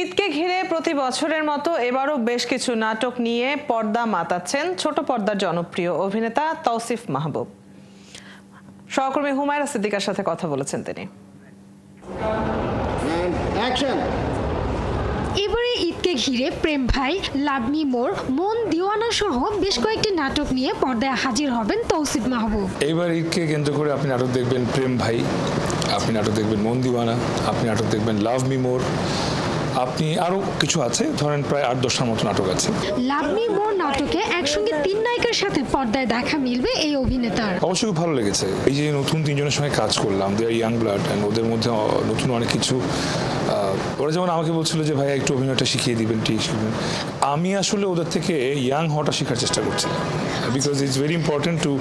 ঈদকে ঘিরে প্রতি বছরের মতো এবারও বেশ কিছু নাটক নিয়ে পর্দা মাতাচ্ছেন ছোট পর্দার জনপ্রিয় অভিনেতা তৌসিফ মাহবুব। সহকর্মী হুমায়রা সিদ্দিকার সাথে কথা বলেছেন তিনি। এবারে ঈদকে ঘিরে প্রেম ভাই, লাভ মি মোর, মন দিওয়ানা সহ বেশ কয়েকটি নাটক নিয়ে পর্দায় হাজির হবেন তৌসিফ মাহবুব। এইবার ঈদকে কেন্দ্র করে আপনি নাটক দেখবেন প্রেম ভাই, আপনি নাটক দেখবেন মন দিওয়ানা, আপনি নাটক দেখবেন লাভ মি মোর, আপনি আরো কিছু আছে, ধরেন প্রায় ৮-১০টার মতো নাটক আছে। লাভ মি মোর নাটকে একসঙ্গে ৩ নায়িকার সাথে পর্দায় দেখা মিলবে এই অভিনেতার। অবশ্যই খুব ভালো লেগেছে। এই যে নতুন ৩ জনের সঙ্গে কাজ করলাম, দে আর ইয়াং ব্লাড, অ্যান্ড ওদের মধ্যে নতুন অনেক কিছু। ওরা যেমন আমাকে বলছিল যে ভাই একটু অভিনয়টা শিখিয়ে দিবেন, ঠিক শিখবেন। আমি আসলে ওদের থেকে ইয়াং হওয়াটা শেখার চেষ্টা করছিলাম, because it's very important to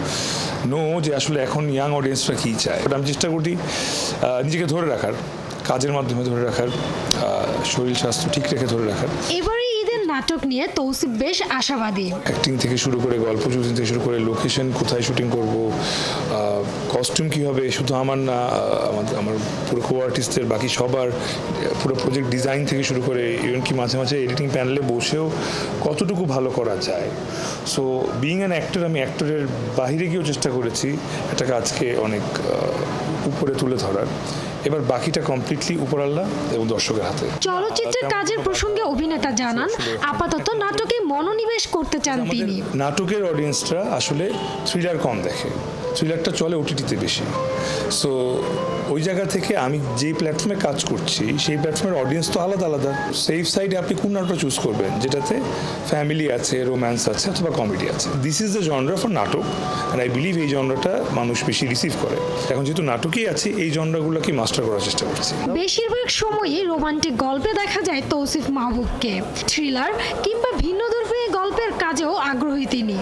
know যে আসলে এখন ইয়াং অডিয়েন্সরা কী চায়। বাট আমি চেষ্টা করি নিজেকে ধরে রাখার, কাজের মাধ্যমে ধরে রাখার, শরীর স্বাস্থ্য ঠিক রেখে ধরে রাখার। এবারে ঈদের নাটক নিয়ে তৌসিফ বেশ আশাবাদী। অ্যাক্টিং থেকে শুরু করে গল্প শুটিং থেকে শুরু করে লোকেশন কোথায় শুটিং করব, কস্টিউম কী হবে, শুধু আমার না, আমার পুরো কো আর্টিস্টদের, বাকি সবার, পুরো প্রজেক্ট ডিজাইন থেকে শুরু করে ইভেন কি মাঝে মাঝে এডিটিং প্যানেলে বসেও কতটুকু ভালো করা যায়। সো বিইং অ্যান অ্যাক্টর, আমি অ্যাক্টরের বাইরে গিয়েও চেষ্টা করেছি একটা কাজকে অনেক উপরে তুলে ধরার। এবার বাকিটা কমপ্লিটলি উপরাল্লাহ এবং দর্শকের হাতে। চলচ্চিত্রের কাজের প্রসঙ্গে অভিনেতা জানান, আপাতত নাটকে মনোনিবেশ করতে চান তিনি। নাটকের অডিয়েন্সরা আসলে থ্রিলার কম দেখে, থ্রিলারটা চলে ওটিটিতে বেশি। সো ওই জায়গা থেকে আমি যে প্ল্যাটফর্মে কাজ করছি সেই প্ল্যাটফর্মের অডিয়েন্স তো আলাদা আলাদা। সেফ সাইডে আপনি কোন নাটকটা চুজ করবেন যেটাতে ফ্যামিলি আছে, রোম্যান্স আছে অথবা কমেডি আছে। This is the genre for নাটক, অ্যান্ড আই বিলিভ এই জনরাটা মানুষ বেশি রিসিভ করে। এখন যেহেতু নাটকেই আছে, এই জনরাগুলোকে মাস্টার করার চেষ্টা করছি। বেশিরভাগ সময়ই রোমান্টিক গল্পে দেখা যায় তৌসিফ মাহবুবকে। থ্রিলার কিংবা ভিন্নধর্মী গল্পের কাজেও আগ্রহী তিনি।